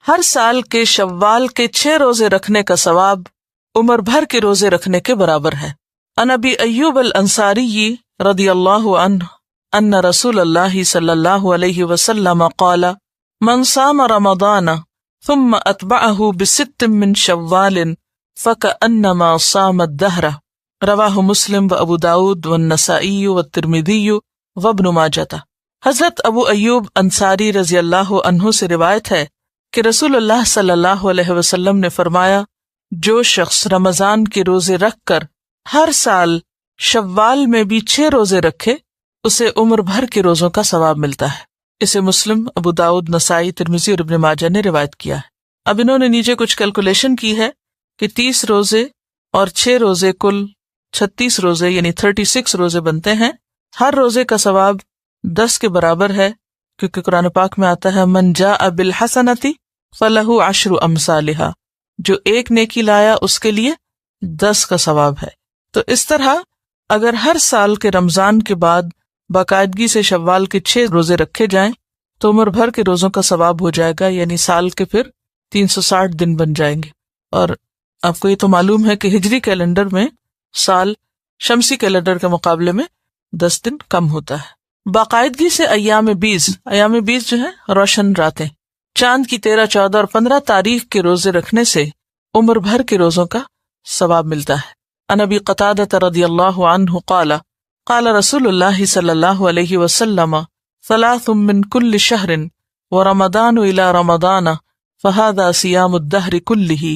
ہر سال کے شوال کے 6 روزے رکھنے کا ثواب عمر بھر کے روزے رکھنے کے برابر ہے۔ عن ابی ایوب الانصاری رضی اللہ عنہ ان رسول اللہ صلی اللہ علیہ وسلم قال من صام رمضان ثم اتبعه بست من شوال فكأنما صام الدهر، رواہ مسلم و ابو داود والنسائی والترمذی وابن ماجہ۔ حضرت ابو ایوب انصاری رضی اللہ عنہ سے روایت ہے کہ رسول اللہ صلی اللہ علیہ وسلم نے فرمایا، جو شخص رمضان کے روزے رکھ کر ہر سال شوال میں بھی 6 روزے رکھے اسے عمر بھر کے روزوں کا ثواب ملتا ہے۔ اسے مسلم، ابو داؤد، نسائی، ترمذی اور ابن ماجہ نے روایت کیا ہے۔ اب انہوں نے نیچے کچھ کیلکولیشن کی ہے کہ 30 روزے اور 6 روزے کل 36 روزے یعنی 36 روزے بنتے ہیں۔ ہر روزے کا ثواب 10 کے برابر ہے، کیونکہ قرآن پاک میں آتا ہے من جاء بالحسنۃ فلہ 10 امثالھا، جو ایک نیکی لایا اس کے لیے 10 کا ثواب ہے۔ تو اس طرح اگر ہر سال کے رمضان کے بعد باقاعدگی سے شوال کے 6 روزے رکھے جائیں تو عمر بھر کے روزوں کا ثواب ہو جائے گا، یعنی سال کے پھر 360 دن بن جائیں گے۔ اور آپ کو یہ تو معلوم ہے کہ ہجری کیلنڈر میں سال شمسی کیلنڈر کے مقابلے میں 10 دن کم ہوتا ہے۔ باقاعدگی سے ایام 20 جو ہے روشن راتیں، چاند کی 13، 14 اور 15 تاریخ کے روزے رکھنے سے عمر بھر کے روزوں کا ثواب ملتا ہے۔ عن ابی قتادہ رضی اللہ عنہ قال قال رسول اللہ صلی اللہ علیہ وسلم 3 من كل شهر ورمضان الى رمضان فهذا صيام الدهر كله،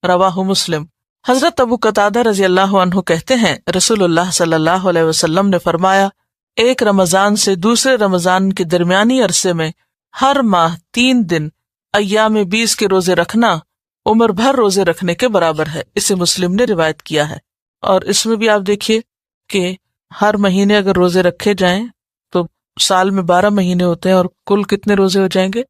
رواہ مسلم۔ حضرت ابو قتادہ رضی اللہ عنہ کہتے ہیں رسول اللہ صلی اللہ علیہ وسلم نے فرمایا، ایک رمضان سے دوسرے رمضان کے درمیانی عرصے میں ہر ماہ 3 دن ایام 20 کے روزے رکھنا عمر بھر روزے رکھنے کے برابر ہے۔ اسے مسلم نے روایت کیا ہے۔ اور اس میں بھی آپ دیکھیے کہ ہر مہینے اگر روزے رکھے جائیں تو سال میں 12 مہینے ہوتے ہیں اور کل کتنے روزے ہو جائیں گے؟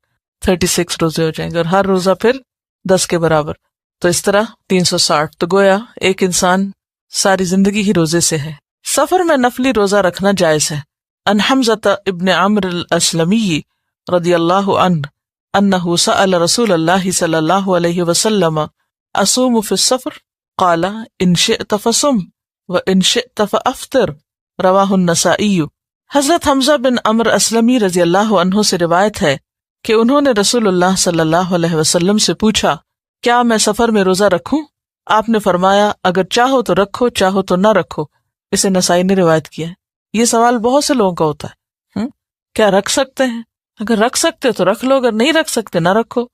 36 روزے ہو جائیں گے، اور ہر روزہ پھر 10 کے برابر، تو اس طرح 360۔ تو گویا ایک انسان ساری زندگی ہی روزے سے ہے۔ سفر میں نفلی روزہ رکھنا جائز ہے۔ ان حمزہ ابن عمرو الاسلمی رضی اللہ عنہ انہ سأل رسول اللہ صلی اللہ علیہ وسلم اصوم فی السفر قال ان شئت فصم وان شئت فافطر، رواہ النسائی۔ حضرت حمزہ بن عمرو اسلمی رضی اللہ عنہ سے روایت ہے کہ انہوں نے رسول اللہ صلی اللہ علیہ وسلم سے پوچھا، کیا میں سفر میں روزہ رکھوں؟ آپ نے فرمایا، اگر چاہو تو رکھو، چاہو تو نہ رکھو۔ اسے نسائی نے روایت کیا ہے۔ یہ سوال بہت سے لوگوں کا ہوتا ہے، کیا رکھ سکتے ہیں؟ اگر رکھ سکتے تو رکھ لو، اگر نہیں رکھ سکتے نہ رکھو۔